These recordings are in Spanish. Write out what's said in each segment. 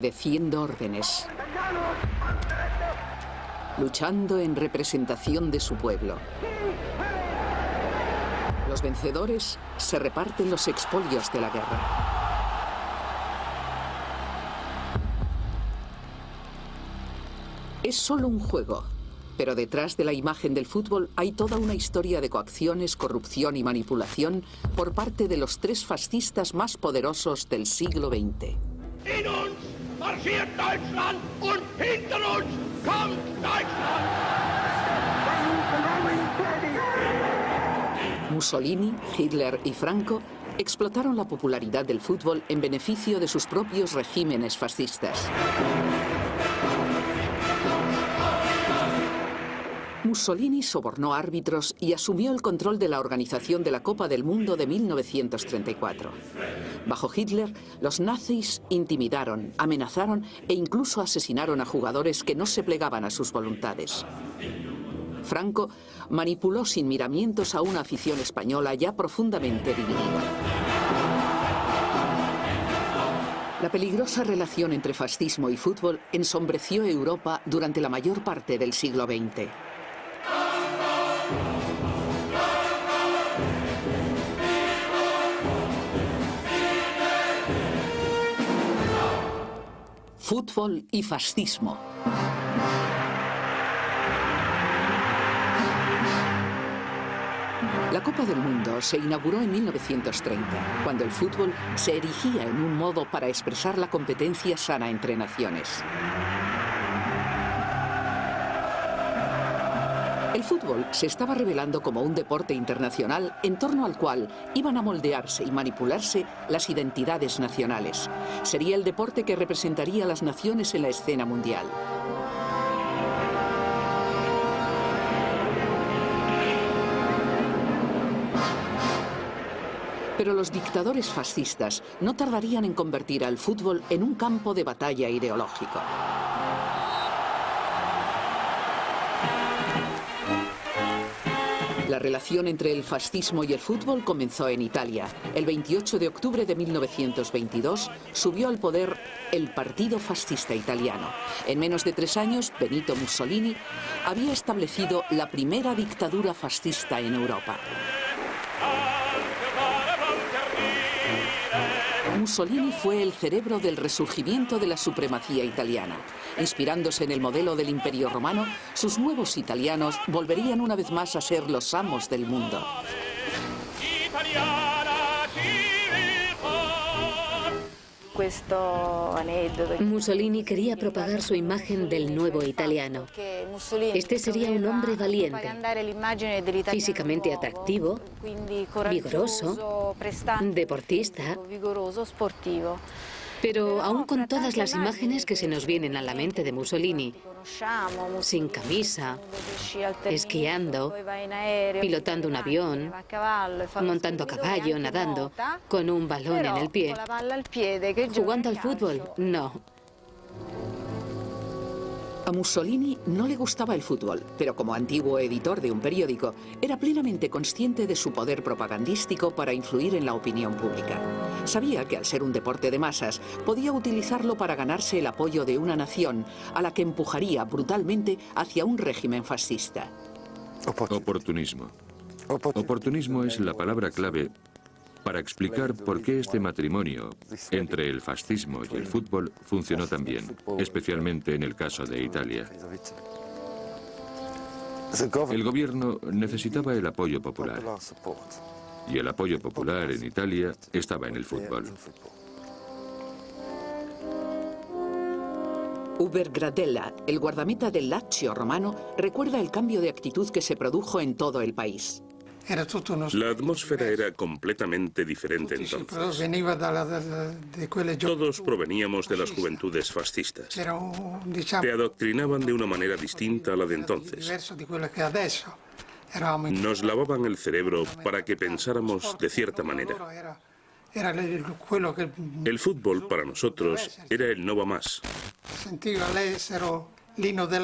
Obedeciendo órdenes, luchando en representación de su pueblo. Los vencedores se reparten los expolios de la guerra. Es solo un juego, pero detrás de la imagen del fútbol hay toda una historia de coacciones, corrupción y manipulación por parte de los tres fascistas más poderosos del siglo XX. In uns marschiert Deutschland und hinter uns kommt Deutschland. Mussolini, Hitler y Franco explotaron la popularidad del fútbol en beneficio de sus propios regímenes fascistas. Mussolini sobornó árbitros y asumió el control de la organización de la Copa del Mundo de 1934. Bajo Hitler, los nazis intimidaron, amenazaron e incluso asesinaron a jugadores que no se plegaban a sus voluntades. Franco manipuló sin miramientos a una afición española ya profundamente dividida. La peligrosa relación entre fascismo y fútbol ensombreció Europa durante la mayor parte del siglo XX. Fútbol y fascismo. La Copa del Mundo se inauguró en 1930, cuando el fútbol se erigía en un modo para expresar la competencia sana entre naciones. El fútbol se estaba revelando como un deporte internacional en torno al cual iban a moldearse y manipularse las identidades nacionales. Sería el deporte que representaría a las naciones en la escena mundial. Pero los dictadores fascistas no tardarían en convertir al fútbol en un campo de batalla ideológico. La relación entre el fascismo y el fútbol comenzó en Italia. El 28 de octubre de 1922 subió al poder el Partido Fascista Italiano. En menos de 3 años, Benito Mussolini había establecido la primera dictadura fascista en Europa. Mussolini fue el cerebro del resurgimiento de la supremacía italiana. Inspirándose en el modelo del Imperio Romano, sus nuevos italianos volverían una vez más a ser los amos del mundo. Mussolini quería propagar su imagen del nuevo italiano. Este sería un hombre valiente, físicamente atractivo, vigoroso, deportista. Pero aún con todas las imágenes que se nos vienen a la mente de Mussolini, sin camisa, esquiando, pilotando un avión, montando a caballo, nadando, con un balón en el pie, jugando al fútbol, no. A Mussolini no le gustaba el fútbol, pero como antiguo editor de un periódico, era plenamente consciente de su poder propagandístico para influir en la opinión pública. Sabía que al ser un deporte de masas, podía utilizarlo para ganarse el apoyo de una nación a la que empujaría brutalmente hacia un régimen fascista. Oportunismo. Oportunismo es la palabra clave para explicar por qué este matrimonio entre el fascismo y el fútbol funcionó tan bien, especialmente en el caso de Italia. El gobierno necesitaba el apoyo popular, y el apoyo popular en Italia estaba en el fútbol. Uber Gradella, el guardameta del Lazio romano, recuerda el cambio de actitud que se produjo en todo el país. La atmósfera era completamente diferente entonces. Todos proveníamos de las juventudes fascistas. Te adoctrinaban de una manera distinta a la de entonces. Nos lavaban el cerebro para que pensáramos de cierta manera. El fútbol para nosotros era el no va más.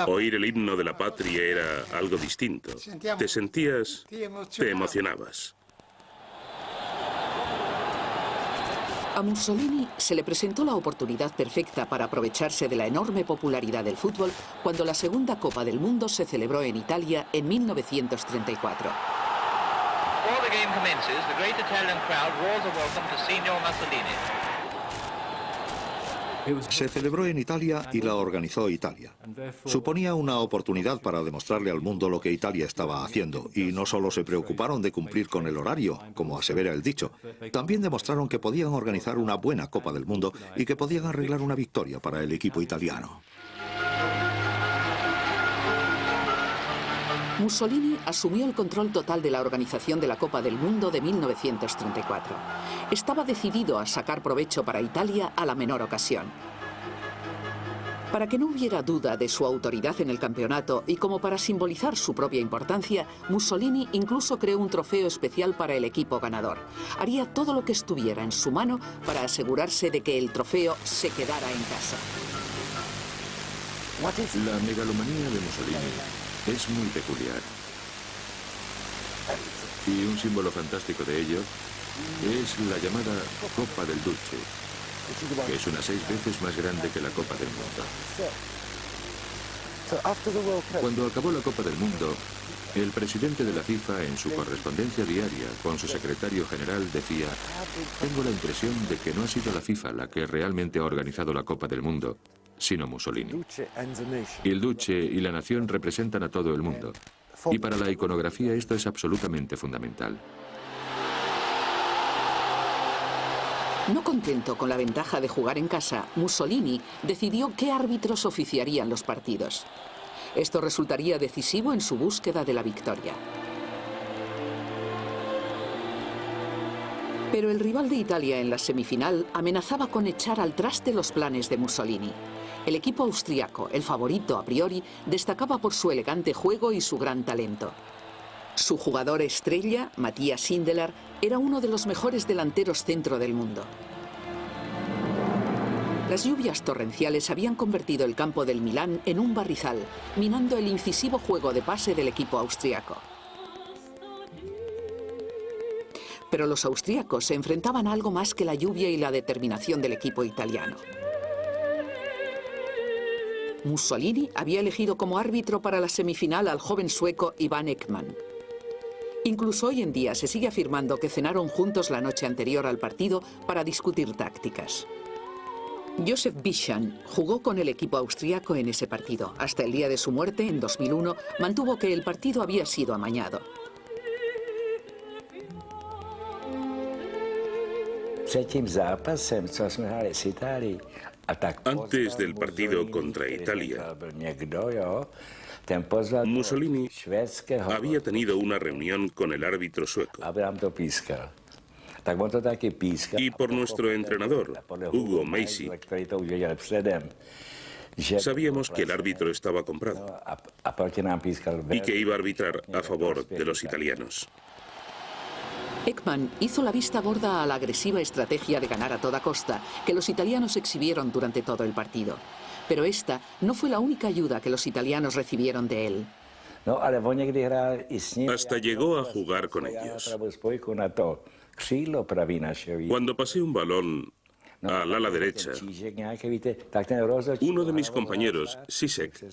Oír el himno de la patria era algo distinto. Te sentías, te emocionabas. A Mussolini se le presentó la oportunidad perfecta para aprovecharse de la enorme popularidad del fútbol cuando la segunda Copa del Mundo se celebró en Italia en 1934. Before the game commences, the great Italian crowd roars a welcome to Signor Mussolini. Se celebró en Italia y la organizó Italia. Suponía una oportunidad para demostrarle al mundo lo que Italia estaba haciendo, y no solo se preocuparon de cumplir con el horario, como asevera el dicho, también demostraron que podían organizar una buena Copa del Mundo y que podían arreglar una victoria para el equipo italiano. Mussolini asumió el control total de la organización de la Copa del Mundo de 1934. Estaba decidido a sacar provecho para Italia a la menor ocasión. Para que no hubiera duda de su autoridad en el campeonato y como para simbolizar su propia importancia, Mussolini incluso creó un trofeo especial para el equipo ganador. Haría todo lo que estuviera en su mano para asegurarse de que el trofeo se quedara en casa. La megalomanía de Mussolini es muy peculiar. Y un símbolo fantástico de ello es la llamada Copa del Duce, que es unas 6 veces más grande que la Copa del Mundo. Cuando acabó la Copa del Mundo, el presidente de la FIFA, en su correspondencia diaria con su secretario general, decía: tengo la impresión de que no ha sido la FIFA la que realmente ha organizado la Copa del Mundo, sino Mussolini. El Duce y la nación representan a todo el mundo. Y para la iconografía esto es absolutamente fundamental. No contento con la ventaja de jugar en casa, Mussolini decidió qué árbitros oficiarían los partidos. Esto resultaría decisivo en su búsqueda de la victoria. Pero el rival de Italia en la semifinal amenazaba con echar al traste los planes de Mussolini. El equipo austriaco, el favorito a priori, destacaba por su elegante juego y su gran talento. Su jugador estrella, Matthias Sindelar, era uno de los mejores delanteros centro del mundo. Las lluvias torrenciales habían convertido el campo del Milán en un barrizal, minando el incisivo juego de pase del equipo austriaco. Pero los austríacos se enfrentaban a algo más que la lluvia y la determinación del equipo italiano. Mussolini había elegido como árbitro para la semifinal al joven sueco Ivan Ekman. Incluso hoy en día se sigue afirmando que cenaron juntos la noche anterior al partido para discutir tácticas. Josef Bischan jugó con el equipo austríaco en ese partido. Hasta el día de su muerte, en 2001, mantuvo que el partido había sido amañado. Antes del partido contra Italia, Mussolini había tenido una reunión con el árbitro sueco. Y por nuestro entrenador, Hugo Meisi, sabíamos que el árbitro estaba comprado y que iba a arbitrar a favor de los italianos. Ekman hizo la vista gorda a la agresiva estrategia de ganar a toda costa que los italianos exhibieron durante todo el partido. Pero esta no fue la única ayuda que los italianos recibieron de él. Hasta llegó a jugar con ellos. Cuando pasé un balón al ala derecha, uno de mis compañeros, Sisek,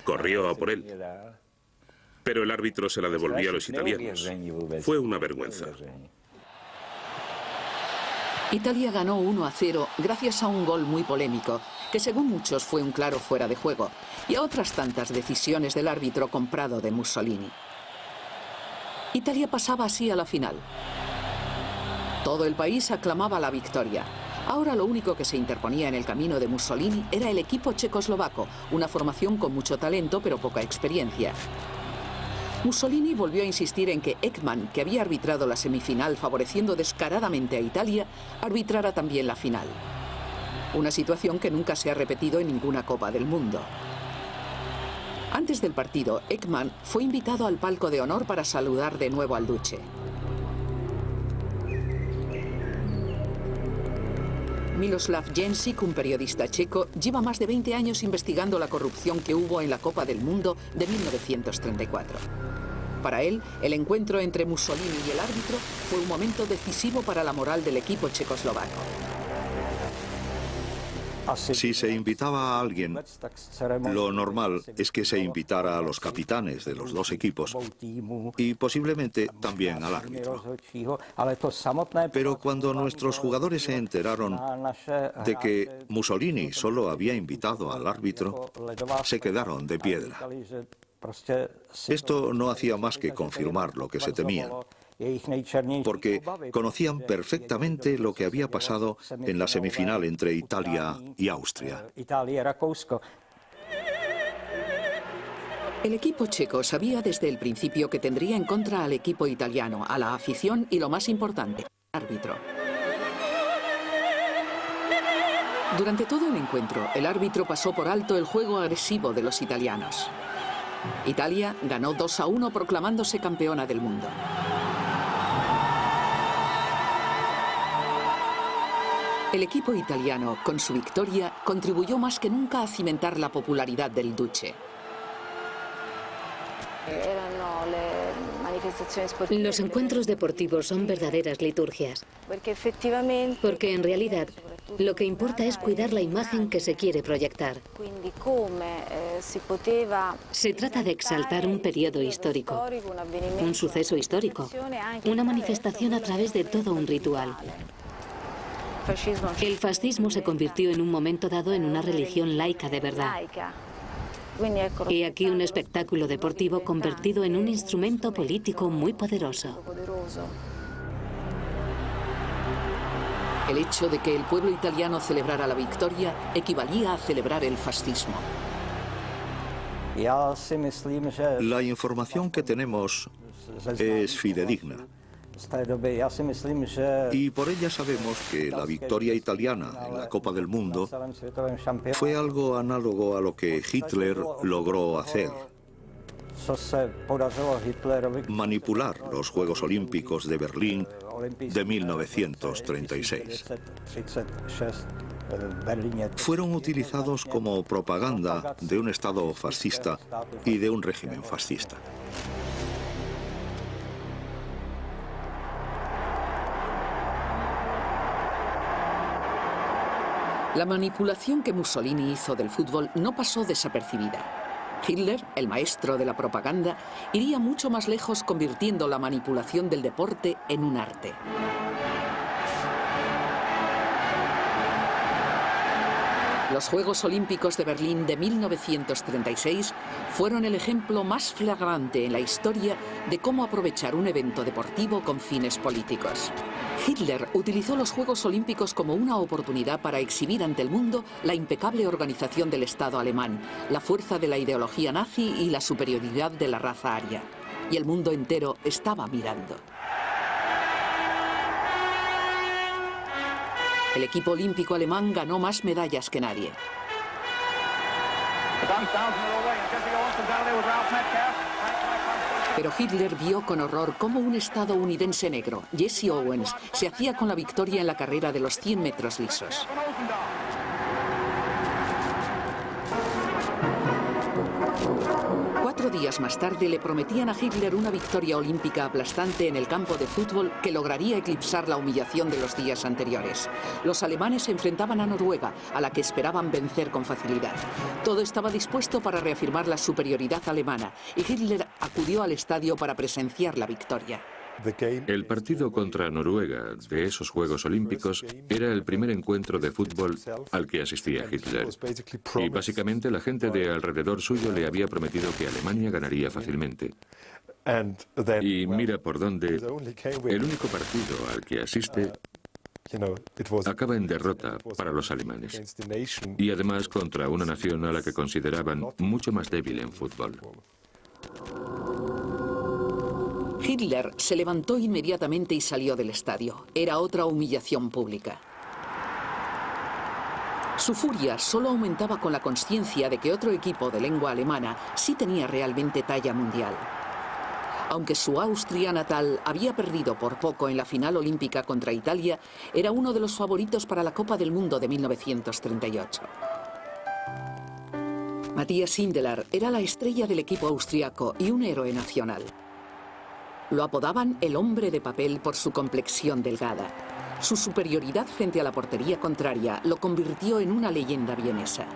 corrió a por él. Pero el árbitro se la devolvió a los italianos. Fue una vergüenza. Italia ganó 1-0 gracias a un gol muy polémico, que según muchos fue un claro fuera de juego, y a otras tantas decisiones del árbitro comprado de Mussolini. Italia pasaba así a la final. Todo el país aclamaba la victoria. Ahora lo único que se interponía en el camino de Mussolini era el equipo checoslovaco, una formación con mucho talento pero poca experiencia. Mussolini volvió a insistir en que Ekman, que había arbitrado la semifinal favoreciendo descaradamente a Italia, arbitrara también la final. Una situación que nunca se ha repetido en ninguna Copa del Mundo. Antes del partido, Ekman fue invitado al palco de honor para saludar de nuevo al Duce. Miroslav Jenčík, un periodista checo, lleva más de 20 años investigando la corrupción que hubo en la Copa del Mundo de 1934. Para él, el encuentro entre Mussolini y el árbitro fue un momento decisivo para la moral del equipo checoslovaco. Si se invitaba a alguien, lo normal es que se invitara a los capitanes de los dos equipos y posiblemente también al árbitro. Pero cuando nuestros jugadores se enteraron de que Mussolini solo había invitado al árbitro, se quedaron de piedra. Esto no hacía más que confirmar lo que se temían, porque conocían perfectamente lo que había pasado en la semifinal entre Italia y Austria. El equipo checo sabía desde el principio que tendría en contra al equipo italiano, a la afición y, lo más importante, al árbitro. Durante todo el encuentro, el árbitro pasó por alto el juego agresivo de los italianos. Italia ganó 2-1 proclamándose campeona del mundo. El equipo italiano, con su victoria, contribuyó más que nunca a cimentar la popularidad del Duce. Los encuentros deportivos son verdaderas liturgias, porque en realidad lo que importa es cuidar la imagen que se quiere proyectar. Se trata de exaltar un periodo histórico, un suceso histórico, una manifestación a través de todo un ritual. El fascismo se convirtió en un momento dado en una religión laica de verdad. Y aquí un espectáculo deportivo convertido en un instrumento político muy poderoso. El hecho de que el pueblo italiano celebrara la victoria equivalía a celebrar el fascismo. La información que tenemos es fidedigna. Y por ella sabemos que la victoria italiana en la Copa del Mundo fue algo análogo a lo que Hitler logró hacer. Manipular los Juegos Olímpicos de Berlín de 1936. Fueron utilizados como propaganda de un Estado fascista y de un régimen fascista. La manipulación que Mussolini hizo del fútbol no pasó desapercibida. Hitler, el maestro de la propaganda, iría mucho más lejos convirtiendo la manipulación del deporte en un arte. Los Juegos Olímpicos de Berlín de 1936 fueron el ejemplo más flagrante en la historia de cómo aprovechar un evento deportivo con fines políticos. Hitler utilizó los Juegos Olímpicos como una oportunidad para exhibir ante el mundo la impecable organización del Estado alemán, la fuerza de la ideología nazi y la superioridad de la raza aria. Y el mundo entero estaba mirando. El equipo olímpico alemán ganó más medallas que nadie. Pero Hitler vio con horror cómo un estadounidense negro, Jesse Owens, se hacía con la victoria en la carrera de los 100 metros lisos. Cuatro días más tarde le prometían a Hitler una victoria olímpica aplastante en el campo de fútbol que lograría eclipsar la humillación de los días anteriores. Los alemanes se enfrentaban a Noruega, a la que esperaban vencer con facilidad. Todo estaba dispuesto para reafirmar la superioridad alemana y Hitler acudió al estadio para presenciar la victoria. El partido contra Noruega de esos Juegos Olímpicos era el primer encuentro de fútbol al que asistía Hitler. Y básicamente la gente de alrededor suyo le había prometido que Alemania ganaría fácilmente. Y mira por dónde el único partido al que asiste acaba en derrota para los alemanes. Y además contra una nación a la que consideraban mucho más débil en fútbol. Hitler se levantó inmediatamente y salió del estadio. Era otra humillación pública. Su furia solo aumentaba con la consciencia de que otro equipo de lengua alemana sí tenía realmente talla mundial. Aunque su Austria natal había perdido por poco en la final olímpica contra Italia, era uno de los favoritos para la Copa del Mundo de 1938. Matthias Sindelar era la estrella del equipo austriaco y un héroe nacional. Lo apodaban el hombre de papel por su complexión delgada. Su superioridad frente a la portería contraria lo convirtió en una leyenda vienesa.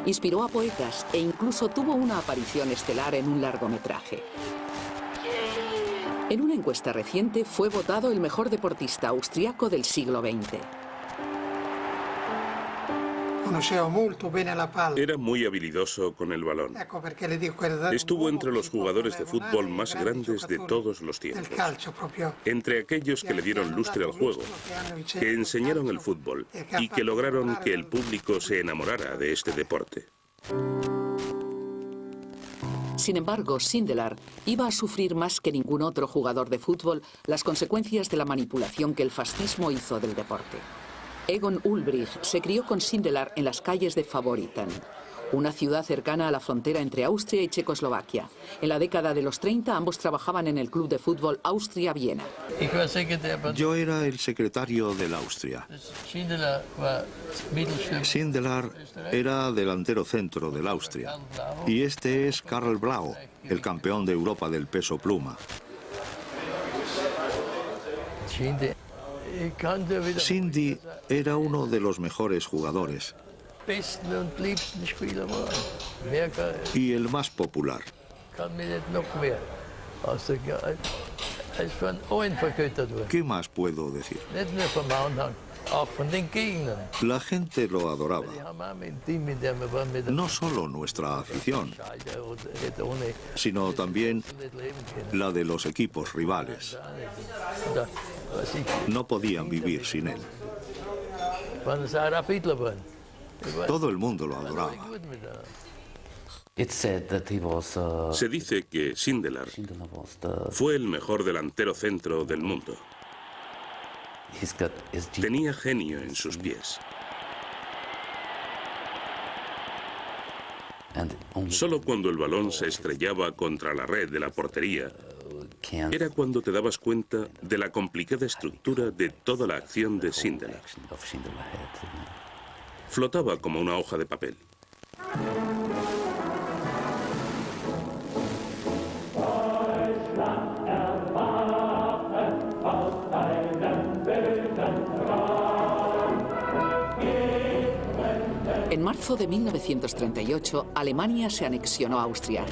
Inspiró a poetas e incluso tuvo una aparición estelar en un largometraje. En una encuesta reciente fue votado el mejor deportista austriaco del siglo XX. Era muy habilidoso con el balón. Estuvo entre los jugadores de fútbol más grandes de todos los tiempos. Entre aquellos que le dieron lustre al juego, que enseñaron el fútbol y que lograron que el público se enamorara de este deporte. Sin embargo, Sindelar iba a sufrir más que ningún otro jugador de fútbol las consecuencias de la manipulación que el fascismo hizo del deporte. Egon Ulbricht se crió con Sindelar en las calles de Favoriten, una ciudad cercana a la frontera entre Austria y Checoslovaquia. En la década de los 30 ambos trabajaban en el club de fútbol Austria-Viena. Yo era el secretario del Austria. Sindelar era delantero centro del Austria. Y este es Karl Blau, el campeón de Europa del peso pluma. Cindy era uno de los mejores jugadores y el más popular. ¿Qué más puedo decir? La gente lo adoraba. No solo nuestra afición, sino también la de los equipos rivales. No podían vivir sin él. Todo el mundo lo adoraba. Se dice que Sindelar fue el mejor delantero centro del mundo. Tenía genio en sus pies. Solo cuando el balón se estrellaba contra la red de la portería era cuando te dabas cuenta de la complicada estructura de toda la acción de Sindelar. Flotaba como una hoja de papel. En marzo de 1938, Alemania se anexionó a Austria.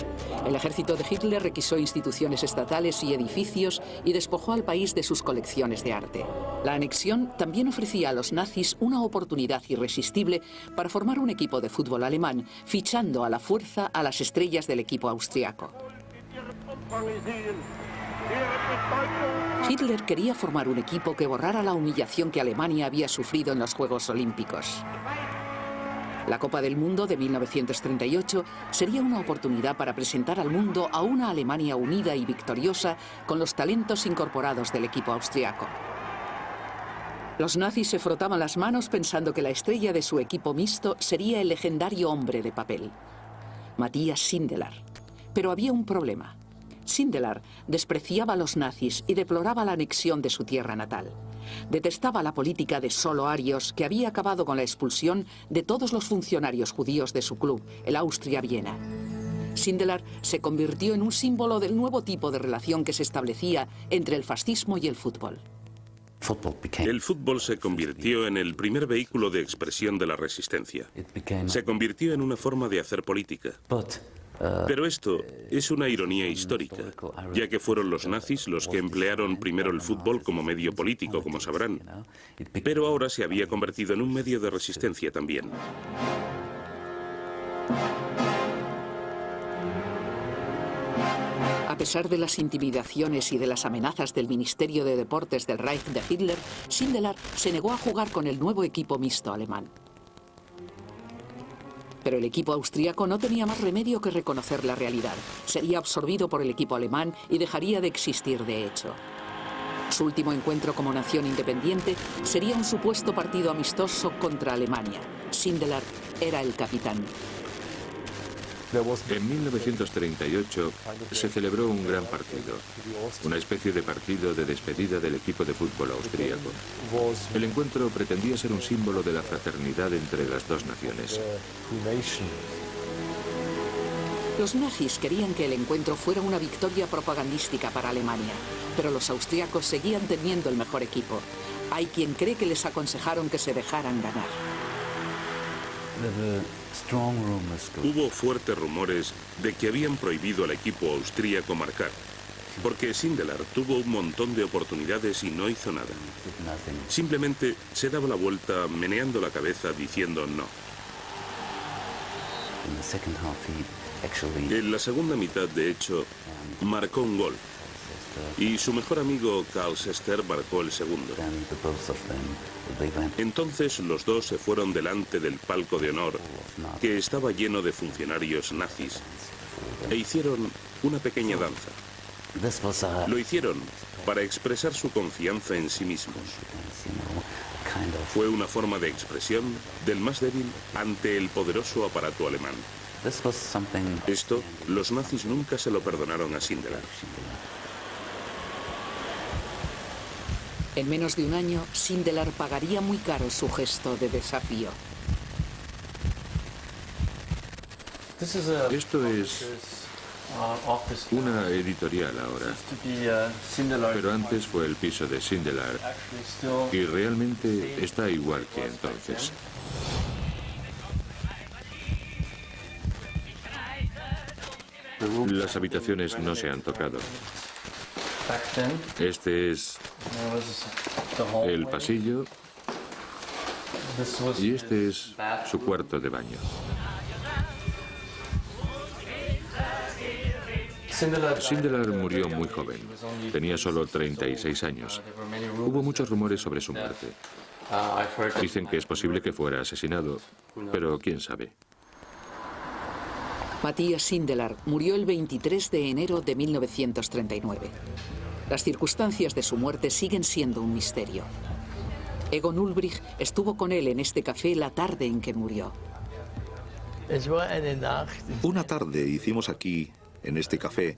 El ejército de Hitler requisó instituciones estatales y edificios y despojó al país de sus colecciones de arte. La anexión también ofrecía a los nazis una oportunidad irresistible para formar un equipo de fútbol alemán, fichando a la fuerza a las estrellas del equipo austriaco. Hitler quería formar un equipo que borrara la humillación que Alemania había sufrido en los Juegos Olímpicos. La Copa del Mundo de 1938 sería una oportunidad para presentar al mundo a una Alemania unida y victoriosa con los talentos incorporados del equipo austriaco. Los nazis se frotaban las manos pensando que la estrella de su equipo mixto sería el legendario hombre de papel, Matthias Sindelar. Pero había un problema. Sindelar despreciaba a los nazis y deploraba la anexión de su tierra natal. Detestaba la política de solo arios que había acabado con la expulsión de todos los funcionarios judíos de su club, el Austria-Viena. Sindelar se convirtió en un símbolo del nuevo tipo de relación que se establecía entre el fascismo y el fútbol. El fútbol se convirtió en el primer vehículo de expresión de la resistencia. Se convirtió en una forma de hacer política. Pero esto es una ironía histórica, ya que fueron los nazis los que emplearon primero el fútbol como medio político, como sabrán. Pero ahora se había convertido en un medio de resistencia también. A pesar de las intimidaciones y de las amenazas del Ministerio de Deportes del Reich de Hitler, Sindelar se negó a jugar con el nuevo equipo mixto alemán. Pero el equipo austríaco no tenía más remedio que reconocer la realidad. Sería absorbido por el equipo alemán y dejaría de existir de hecho. Su último encuentro como nación independiente sería un supuesto partido amistoso contra Alemania. Sindelar era el capitán. En 1938 se celebró un gran partido, una especie de partido de despedida del equipo de fútbol austríaco. El encuentro pretendía ser un símbolo de la fraternidad entre las dos naciones. Los nazis querían que el encuentro fuera una victoria propagandística para Alemania, pero los austríacos seguían teniendo el mejor equipo. Hay quien cree que les aconsejaron que se dejaran ganar. Hubo fuertes rumores de que habían prohibido al equipo austríaco marcar, porque Sindelar tuvo un montón de oportunidades y no hizo nada. Simplemente se daba la vuelta meneando la cabeza diciendo no. En la segunda mitad, de hecho, marcó un gol. Y su mejor amigo Karl Sester marcó el segundo. Entonces los dos se fueron delante del palco de honor, que estaba lleno de funcionarios nazis, e hicieron una pequeña danza. Lo hicieron para expresar su confianza en sí mismos. Fue una forma de expresión del más débil ante el poderoso aparato alemán. Esto, los nazis nunca se lo perdonaron a Sindelar. En menos de un año, Sindelar pagaría muy caro su gesto de desafío. Esto es una editorial ahora, pero antes fue el piso de Sindelar y realmente está igual que entonces. Las habitaciones no se han tocado. Este es el pasillo y este es su cuarto de baño. Sindelar murió muy joven, tenía solo 36 años. Hubo muchos rumores sobre su muerte. Dicen que es posible que fuera asesinado, pero quién sabe. Matthias Sindelar murió el 23 de enero de 1939. Las circunstancias de su muerte siguen siendo un misterio. Egon Ulbricht estuvo con él en este café la tarde en que murió. Una tarde hicimos aquí, en este café,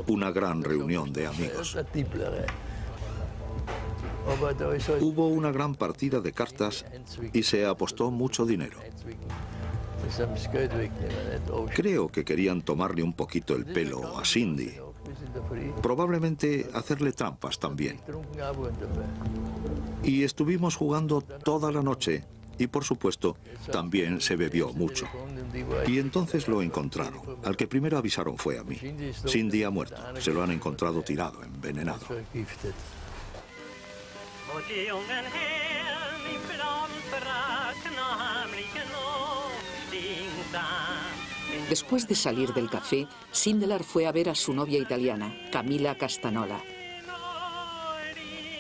una gran reunión de amigos. Hubo una gran partida de cartas y se apostó mucho dinero. Creo que querían tomarle un poquito el pelo a Cindy. Probablemente hacerle trampas también. Y estuvimos jugando toda la noche y, por supuesto, también se bebió mucho. Y entonces lo encontraron. Al que primero avisaron fue a mí. Cindy ha muerto. Se lo han encontrado tirado, envenenado. Después de salir del café, Sindelar fue a ver a su novia italiana, Camilla Castanola.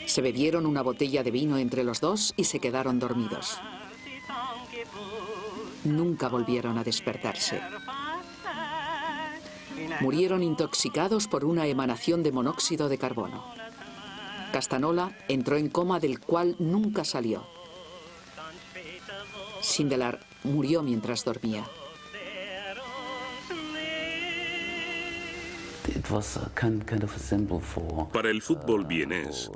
Se bebieron una botella de vino entre los dos y se quedaron dormidos. Nunca volvieron a despertarse. Murieron intoxicados por una emanación de monóxido de carbono. Castanola entró en coma del cual nunca salió. Sindelar murió mientras dormía. Para el fútbol vienés,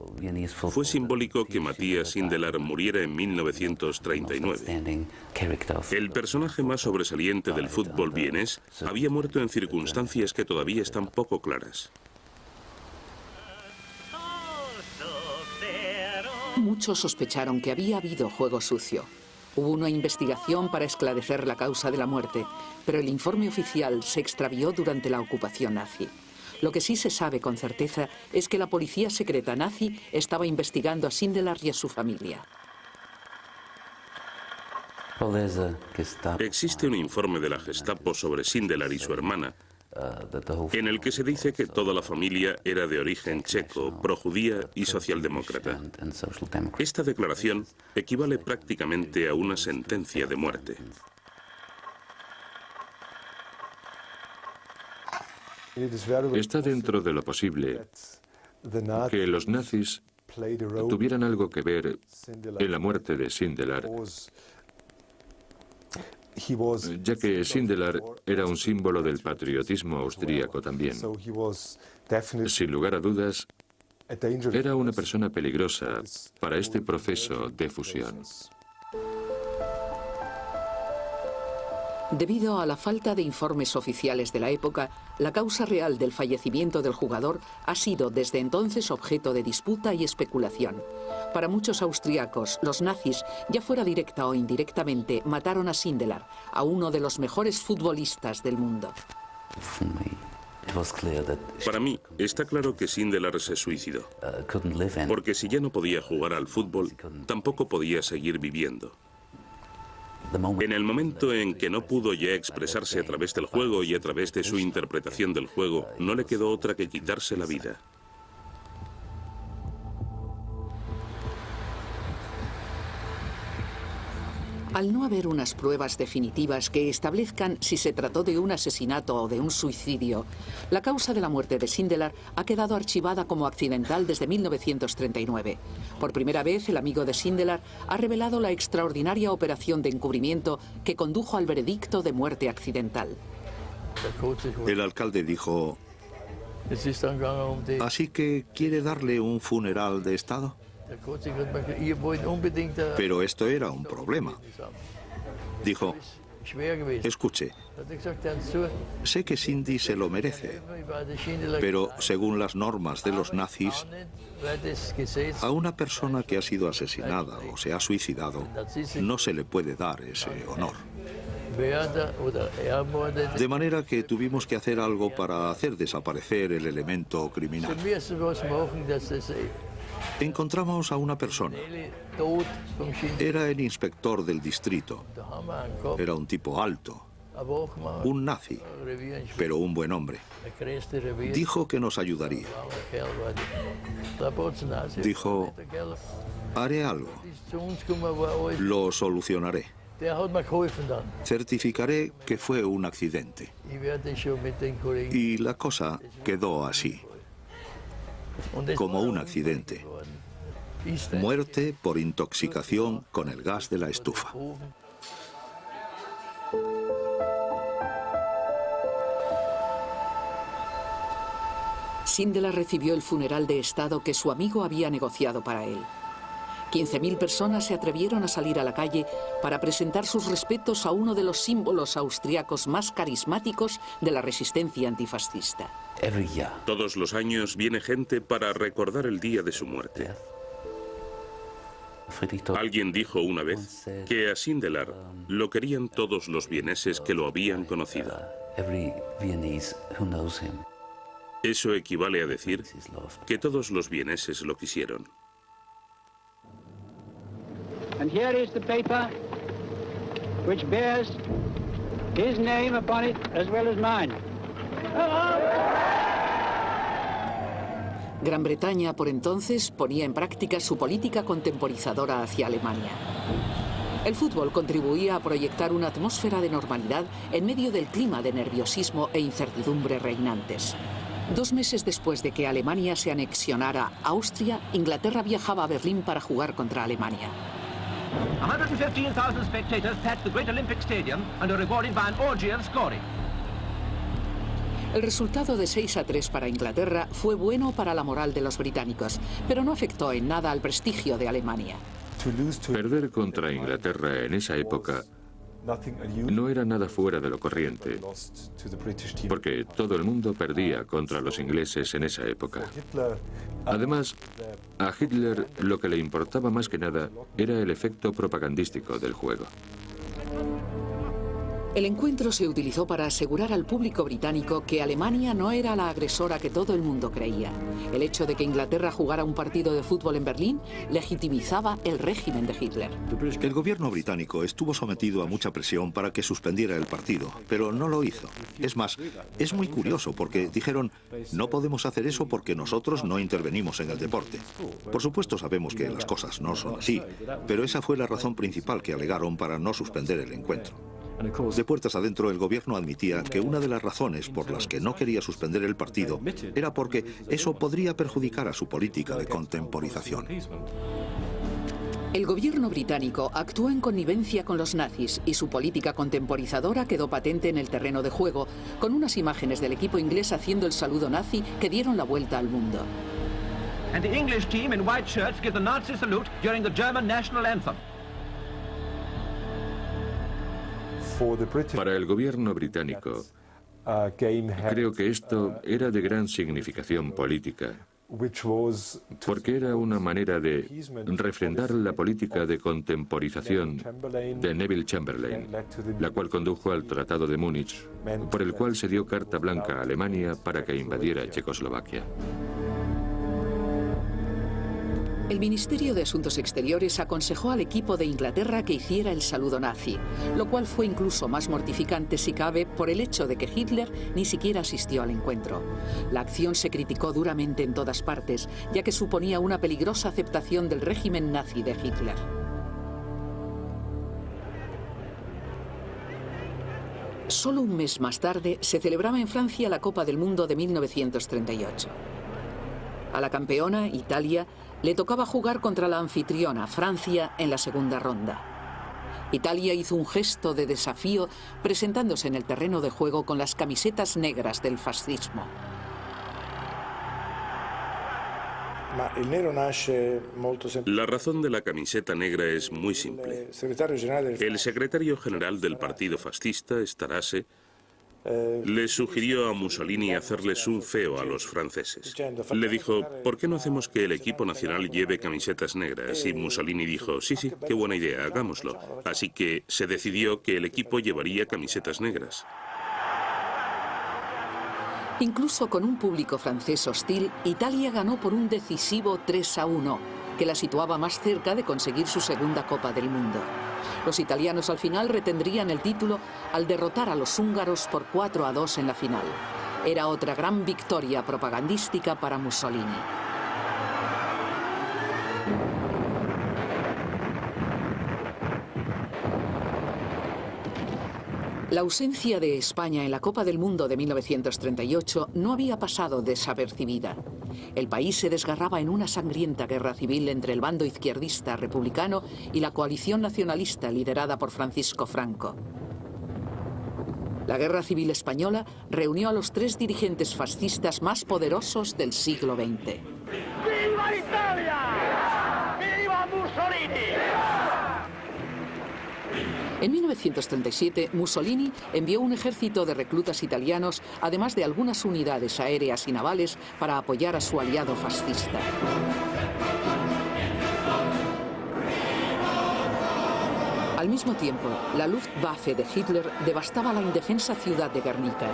fue simbólico que Matthias Sindelar muriera en 1939. El personaje más sobresaliente del fútbol vienés había muerto en circunstancias que todavía están poco claras. Muchos sospecharon que había habido juego sucio. Hubo una investigación para esclarecer la causa de la muerte, pero el informe oficial se extravió durante la ocupación nazi. Lo que sí se sabe con certeza es que la policía secreta nazi estaba investigando a Sindelar y a su familia. Existe un informe de la Gestapo sobre Sindelar y su hermana, en el que se dice que toda la familia era de origen checo, projudía y socialdemócrata. Esta declaración equivale prácticamente a una sentencia de muerte. Está dentro de lo posible que los nazis tuvieran algo que ver en la muerte de Sindelar, ya que Sindelar era un símbolo del patriotismo austríaco también. Sin lugar a dudas, era una persona peligrosa para este proceso de fusión. Debido a la falta de informes oficiales de la época, la causa real del fallecimiento del jugador ha sido desde entonces objeto de disputa y especulación. Para muchos austriacos, los nazis, ya fuera directa o indirectamente, mataron a Sindelar, a uno de los mejores futbolistas del mundo. Para mí, está claro que Sindelar se suicidó, porque si ya no podía jugar al fútbol, tampoco podía seguir viviendo. En el momento en que no pudo ya expresarse a través del juego y a través de su interpretación del juego, no le quedó otra que quitarse la vida. Al no haber unas pruebas definitivas que establezcan si se trató de un asesinato o de un suicidio, la causa de la muerte de Sindelar ha quedado archivada como accidental desde 1939. Por primera vez, el amigo de Sindelar ha revelado la extraordinaria operación de encubrimiento que condujo al veredicto de muerte accidental. El alcalde dijo: ¿así que quiere darle un funeral de Estado? Pero esto era un problema. Dijo: escuche, sé que Cindy se lo merece, pero según las normas de los nazis, a una persona que ha sido asesinada o se ha suicidado, no se le puede dar ese honor. De manera que tuvimos que hacer algo para hacer desaparecer el elemento criminal. Encontramos a una persona. Era el inspector del distrito. Era un tipo alto, un nazi, pero un buen hombre. Dijo que nos ayudaría. Dijo: haré algo. Lo solucionaré. Certificaré que fue un accidente. Y la cosa quedó así, como un accidente. Muerte por intoxicación con el gas de la estufa. Sindelar recibió el funeral de Estado que su amigo había negociado para él. 15.000 personas se atrevieron a salir a la calle para presentar sus respetos a uno de los símbolos austriacos más carismáticos de la resistencia antifascista. Todos los años viene gente para recordar el día de su muerte. Alguien dijo una vez que a Sindelar lo querían todos los vieneses que lo habían conocido. Eso equivale a decir que todos los vieneses lo quisieron. And here is the paper which bears his name upon it as well as mine. Gran Bretaña, por entonces, ponía en práctica su política contemporizadora hacia Alemania. El fútbol contribuía a proyectar una atmósfera de normalidad en medio del clima de nerviosismo e incertidumbre reinantes. 2 meses después de que Alemania se anexionara a Austria, Inglaterra viajaba a Berlín para jugar contra Alemania. 115,000 spectators packed the Great Olympic Stadium and are rewarded by an orgy of scoring. El resultado de 6-3 para Inglaterra fue bueno para la moral de los británicos, pero no afectó en nada al prestigio de Alemania. Perder contra Inglaterra en esa época no era nada fuera de lo corriente, porque todo el mundo perdía contra los ingleses en esa época. Además, a Hitler lo que le importaba más que nada era el efecto propagandístico del juego. El encuentro se utilizó para asegurar al público británico que Alemania no era la agresora que todo el mundo creía. El hecho de que Inglaterra jugara un partido de fútbol en Berlín legitimizaba el régimen de Hitler. El gobierno británico estuvo sometido a mucha presión para que suspendiera el partido, pero no lo hizo. Es más, es muy curioso porque dijeron: no podemos hacer eso porque nosotros no intervenimos en el deporte. Por supuesto sabemos que las cosas no son así, pero esa fue la razón principal que alegaron para no suspender el encuentro. De puertas adentro, el gobierno admitía que una de las razones por las que no quería suspender el partido era porque eso podría perjudicar a su política de contemporización. El gobierno británico actuó en connivencia con los nazis y su política contemporizadora quedó patente en el terreno de juego, con unas imágenes del equipo inglés haciendo el saludo nazi que dieron la vuelta al mundo. And the English team in white shirts give the Nazi salute during the German national anthem. Para el gobierno británico, creo que esto era de gran significación política. porque era una manera de refrendar la política de contemporización de Neville Chamberlain, la cual condujo al Tratado de Múnich, por el cual se dio carta blanca a Alemania para que invadiera Checoslovaquia. El Ministerio de Asuntos Exteriores aconsejó al equipo de Inglaterra que hiciera el saludo nazi, lo cual fue incluso más mortificante si cabe por el hecho de que Hitler ni siquiera asistió al encuentro. La acción se criticó duramente en todas partes, ya que suponía una peligrosa aceptación del régimen nazi de Hitler. Solo un mes más tarde se celebraba en Francia la Copa del Mundo de 1938. A la campeona, Italia, le tocaba jugar contra la anfitriona, Francia, en la segunda ronda. Italia hizo un gesto de desafío presentándose en el terreno de juego con las camisetas negras del fascismo. La razón de la camiseta negra es muy simple. El secretario general del partido fascista, Starace, le sugirió a Mussolini hacerles un feo a los franceses. Le dijo, ¿por qué no hacemos que el equipo nacional lleve camisetas negras? Y Mussolini dijo, sí, qué buena idea, hagámoslo. Así que se decidió que el equipo llevaría camisetas negras. Incluso con un público francés hostil, Italia ganó por un decisivo 3-1, que la situaba más cerca de conseguir su segunda Copa del Mundo. Los italianos al final retendrían el título al derrotar a los húngaros por 4-2 en la final. Era otra gran victoria propagandística para Mussolini. La ausencia de España en la Copa del Mundo de 1938 no había pasado desapercibida. El país se desgarraba en una sangrienta guerra civil entre el bando izquierdista republicano y la coalición nacionalista liderada por Francisco Franco. La Guerra Civil Española reunió a los tres dirigentes fascistas más poderosos del siglo XX. ¡Viva Italia! ¡Viva Mussolini! En 1937, Mussolini envió un ejército de reclutas italianos, además de algunas unidades aéreas y navales, para apoyar a su aliado fascista. Al mismo tiempo, la Luftwaffe de Hitler devastaba la indefensa ciudad de Guernica.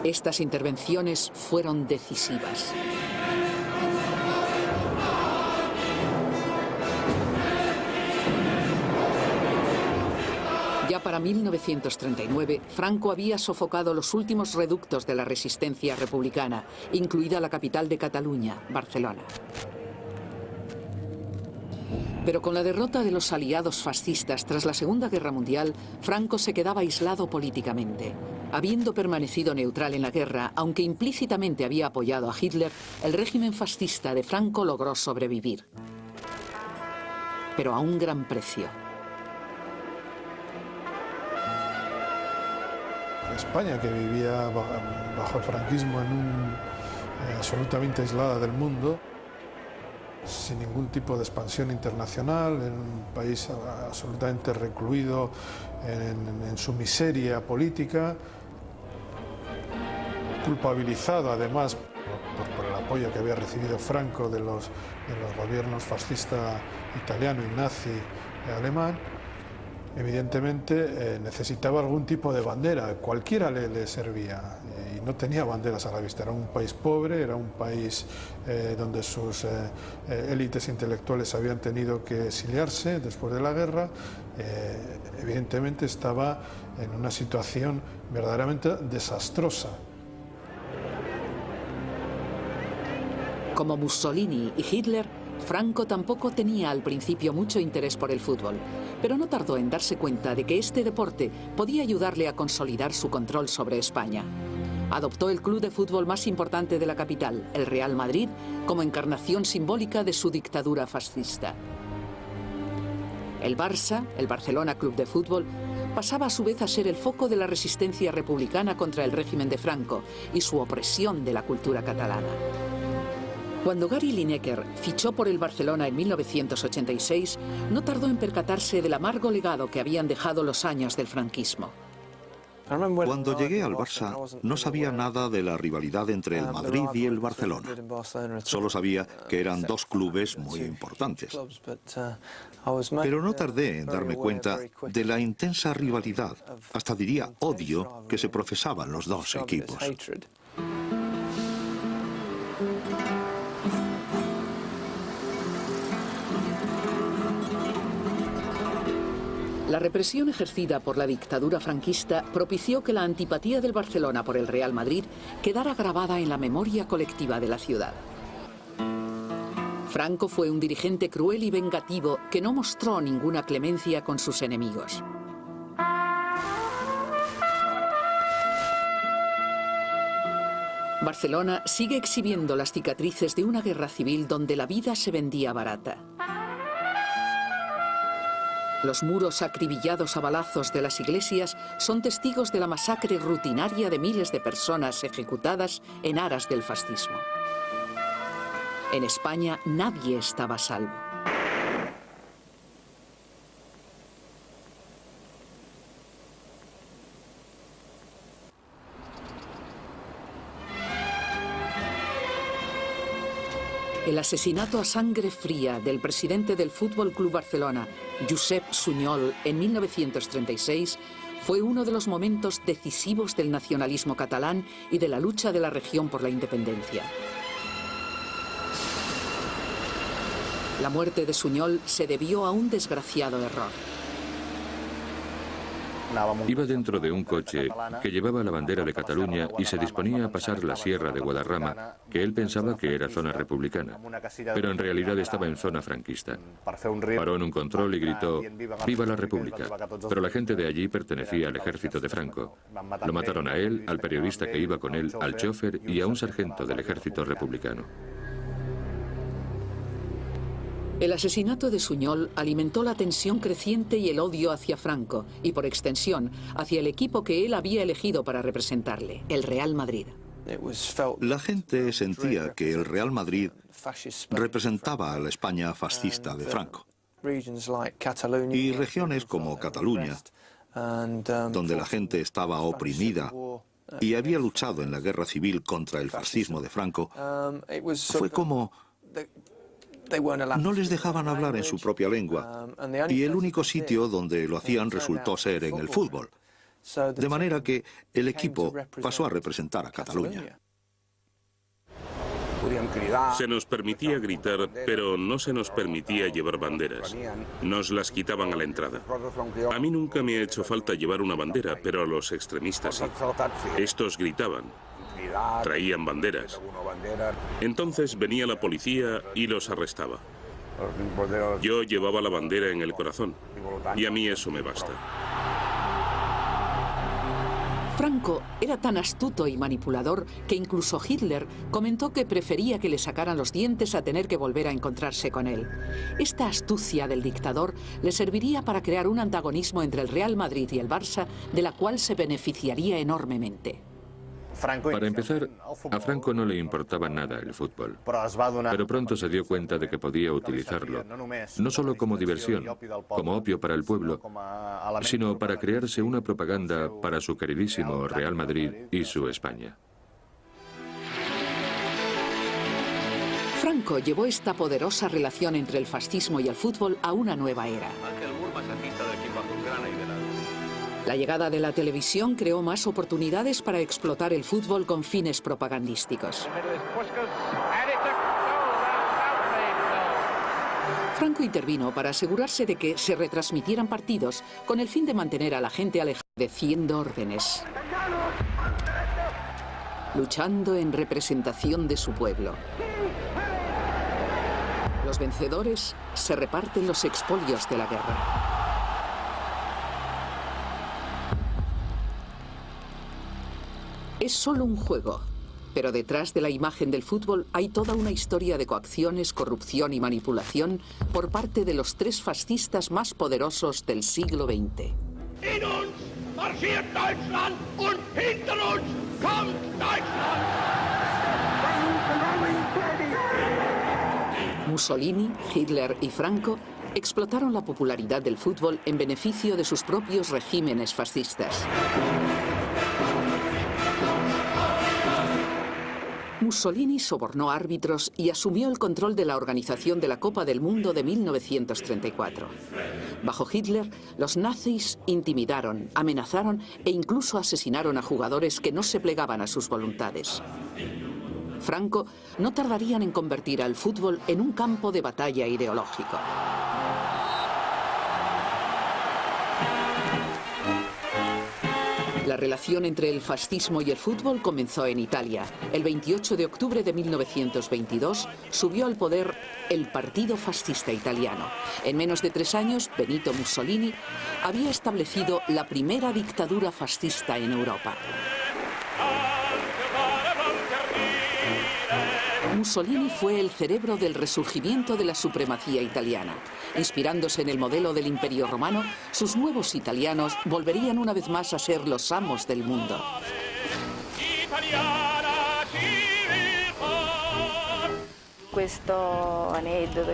Estas intervenciones fueron decisivas. Ya para 1939, Franco había sofocado los últimos reductos de la resistencia republicana, incluida la capital de Cataluña, Barcelona. Pero con la derrota de los aliados fascistas tras la Segunda Guerra Mundial, Franco se quedaba aislado políticamente. Habiendo permanecido neutral en la guerra, aunque implícitamente había apoyado a Hitler, el régimen fascista de Franco logró sobrevivir. Pero a un gran precio. España, que vivía bajo el franquismo absolutamente aislada del mundo, sin ningún tipo de expansión internacional, en un país absolutamente recluido en su miseria política, culpabilizado además por el apoyo que había recibido Franco de los gobiernos fascista italiano y nazi alemán. Evidentemente necesitaba algún tipo de bandera, cualquiera le servía, y no tenía banderas a la vista. Era un país pobre, era un país donde sus élites intelectuales habían tenido que exiliarse después de la guerra. Evidentemente estaba en una situación verdaderamente desastrosa. Como Mussolini y Hitler, Franco tampoco tenía al principio mucho interés por el fútbol, pero no tardó en darse cuenta de que este deporte podía ayudarle a consolidar su control sobre España. Adoptó el club de fútbol más importante de la capital, el Real Madrid, como encarnación simbólica de su dictadura fascista. El Barça, el Barcelona Club de Fútbol, pasaba a su vez a ser el foco de la resistencia republicana contra el régimen de Franco y su opresión de la cultura catalana. Cuando Gary Lineker fichó por el Barcelona en 1986, no tardó en percatarse del amargo legado que habían dejado los años del franquismo. Cuando llegué al Barça no sabía nada de la rivalidad entre el Madrid y el Barcelona. Solo sabía que eran dos clubes muy importantes. Pero no tardé en darme cuenta de la intensa rivalidad, hasta diría odio, que se profesaban los dos equipos. La represión ejercida por la dictadura franquista propició que la antipatía del Barcelona por el Real Madrid quedara grabada en la memoria colectiva de la ciudad. Franco fue un dirigente cruel y vengativo que no mostró ninguna clemencia con sus enemigos. Barcelona sigue exhibiendo las cicatrices de una guerra civil donde la vida se vendía barata. Los muros acribillados a balazos de las iglesias son testigos de la masacre rutinaria de miles de personas ejecutadas en aras del fascismo. En España nadie estaba a salvo. El asesinato a sangre fría del presidente del Fútbol Club Barcelona, Josep Sunyol, en 1936, fue uno de los momentos decisivos del nacionalismo catalán y de la lucha de la región por la independencia. La muerte de Sunyol se debió a un desgraciado error. Iba dentro de un coche que llevaba la bandera de Cataluña y se disponía a pasar la sierra de Guadarrama, que él pensaba que era zona republicana, pero en realidad estaba en zona franquista. Paró en un control y gritó: «¡Viva la República!», pero la gente de allí pertenecía al ejército de Franco. Lo mataron a él, al periodista que iba con él, al chofer y a un sargento del ejército republicano. El asesinato de Sunyol alimentó la tensión creciente y el odio hacia Franco, y por extensión, hacia el equipo que él había elegido para representarle, el Real Madrid. La gente sentía que el Real Madrid representaba a la España fascista de Franco. Y regiones como Cataluña, donde la gente estaba oprimida y había luchado en la guerra civil contra el fascismo de Franco, fue como... no les dejaban hablar en su propia lengua, y el único sitio donde lo hacían resultó ser en el fútbol. De manera que el equipo pasó a representar a Cataluña. Se nos permitía gritar, pero no se nos permitía llevar banderas. Nos las quitaban a la entrada. A mí nunca me ha hecho falta llevar una bandera, pero a los extremistas sí. Estos gritaban. Traían banderas. Entonces venía la policía y los arrestaba. Yo llevaba la bandera en el corazón, y a mí eso me basta. Franco era tan astuto y manipulador que incluso Hitler comentó que prefería que le sacaran los dientes a tener que volver a encontrarse con él. Esta astucia del dictador le serviría para crear un antagonismo entre el Real Madrid y el Barça, de la cual se beneficiaría enormemente. Para empezar, a Franco no le importaba nada el fútbol, pero pronto se dio cuenta de que podía utilizarlo, no solo como diversión, como opio para el pueblo, sino para crearse una propaganda para su queridísimo Real Madrid y su España. Franco llevó esta poderosa relación entre el fascismo y el fútbol a una nueva era. La llegada de la televisión creó más oportunidades para explotar el fútbol con fines propagandísticos. Franco intervino para asegurarse de que se retransmitieran partidos con el fin de mantener a la gente alejada, obedeciendo órdenes, luchando en representación de su pueblo. Los vencedores se reparten los expolios de la guerra. Es solo un juego, pero detrás de la imagen del fútbol hay toda una historia de coacciones, corrupción y manipulación por parte de los tres fascistas más poderosos del siglo XX. In uns marschiert Deutschland und hinter uns kommt Deutschland. Mussolini, Hitler y Franco explotaron la popularidad del fútbol en beneficio de sus propios regímenes fascistas. Mussolini sobornó árbitros y asumió el control de la organización de la Copa del Mundo de 1934. Bajo Hitler, los nazis intimidaron, amenazaron e incluso asesinaron a jugadores que no se plegaban a sus voluntades. Franco no tardarían en convertir al fútbol en un campo de batalla ideológico. La relación entre el fascismo y el fútbol comenzó en Italia. El 28 de octubre de 1922 subió al poder el Partido Fascista Italiano. En menos de 3 años, Benito Mussolini había establecido la primera dictadura fascista en Europa. Mussolini fue el cerebro del resurgimiento de la supremacía italiana. Inspirándose en el modelo del Imperio Romano, sus nuevos italianos volverían una vez más a ser los amos del mundo.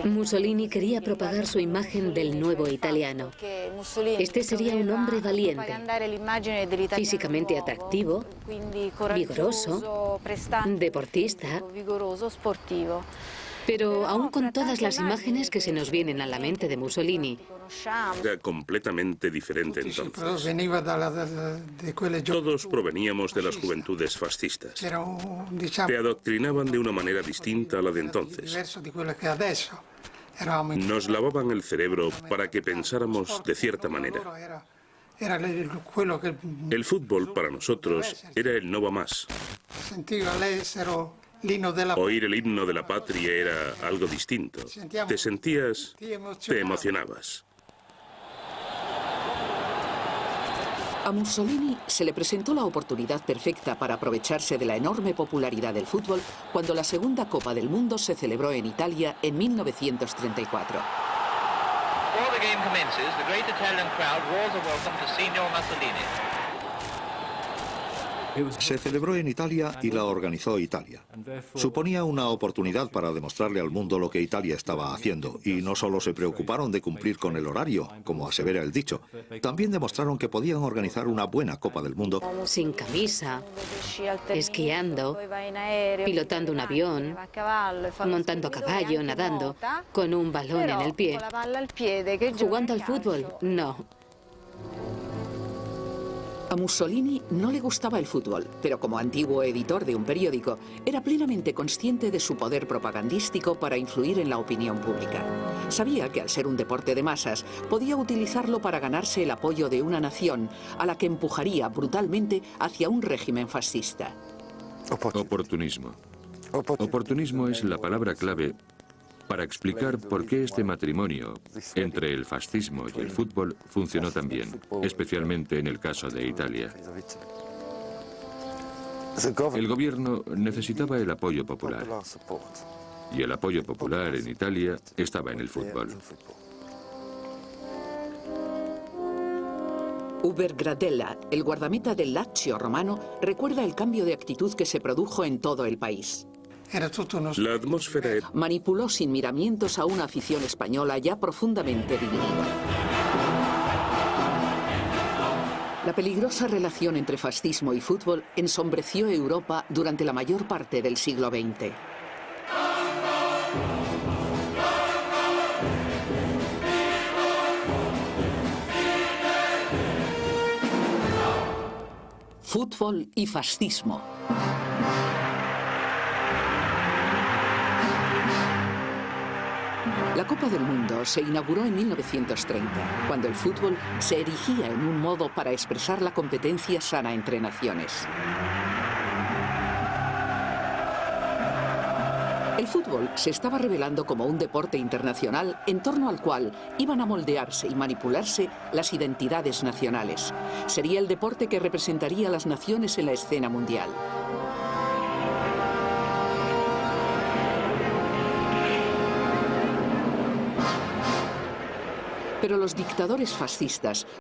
Mussolini quería propagar su imagen del nuevo italiano. Este sería un hombre valiente, físicamente atractivo, vigoroso, deportista. Pero aún con todas las imágenes que se nos vienen a la mente de Mussolini, era completamente diferente entonces. Todos proveníamos de las juventudes fascistas. Te adoctrinaban de una manera distinta a la de entonces. Nos lavaban el cerebro para que pensáramos de cierta manera. El fútbol para nosotros era el no va más. Oír el himno de la patria era algo distinto. Te sentías, te emocionabas. A Mussolini se le presentó la oportunidad perfecta para aprovecharse de la enorme popularidad del fútbol cuando la segunda Copa del Mundo se celebró en Italia en 1934. Before the game commences, the great Italian crowd roars a welcome to Signor Mussolini. Se celebró en Italia y la organizó Italia. Suponía una oportunidad para demostrarle al mundo lo que Italia estaba haciendo, y no solo se preocuparon de cumplir con el horario, como asevera el dicho, también demostraron que podían organizar una buena Copa del Mundo. Sin camisa, esquiando, pilotando un avión, montando a caballo, nadando, con un balón en el pie. ¿Jugando al fútbol? No. A Mussolini no le gustaba el fútbol, pero como antiguo editor de un periódico, era plenamente consciente de su poder propagandístico para influir en la opinión pública. Sabía que al ser un deporte de masas, podía utilizarlo para ganarse el apoyo de una nación a la que empujaría brutalmente hacia un régimen fascista. Oportunismo. Oportunismo es la palabra clave para explicar por qué este matrimonio entre el fascismo y el fútbol funcionó tan bien, especialmente en el caso de Italia. El gobierno necesitaba el apoyo popular, y el apoyo popular en Italia estaba en el fútbol. Uber Gradella, el guardameta del Lazio romano, recuerda el cambio de actitud que se produjo en todo el país. La atmósfera era... Manipuló sin miramientos a una afición española ya profundamente dividida. La peligrosa relación entre fascismo y fútbol ensombreció Europa durante la mayor parte del siglo XX. Fútbol y fascismo. La Copa del Mundo se inauguró en 1930, cuando el fútbol se erigía en un modo para expresar la competencia sana entre naciones. El fútbol se estaba revelando como un deporte internacional en torno al cual iban a moldearse y manipularse las identidades nacionales. Sería el deporte que representaría a las naciones en la escena mundial. Pero los dictadores fascistas